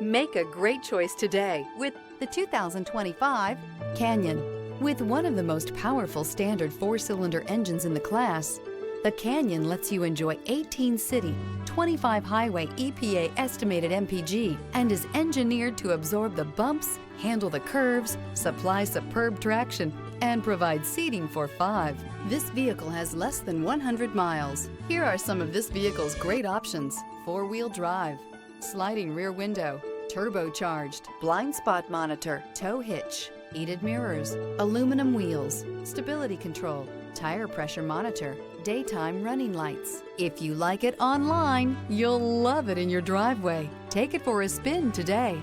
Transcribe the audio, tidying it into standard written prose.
Make a great choice today with the 2025 Canyon. With one of the most powerful standard 4-cylinder engines in the class, the Canyon lets you enjoy 18 city, 25 highway EPA estimated MPG and is engineered to absorb the bumps, handle the curves, supply superb traction, and provide seating for 5. This vehicle has less than 100 miles. Here are some of this vehicle's great options: 4-wheel drive, sliding rear window, turbocharged, blind spot monitor, tow hitch, heated mirrors, aluminum wheels, stability control, tire pressure monitor, daytime running lights. If you like it online, you'll love it in your driveway. Take it for a spin today.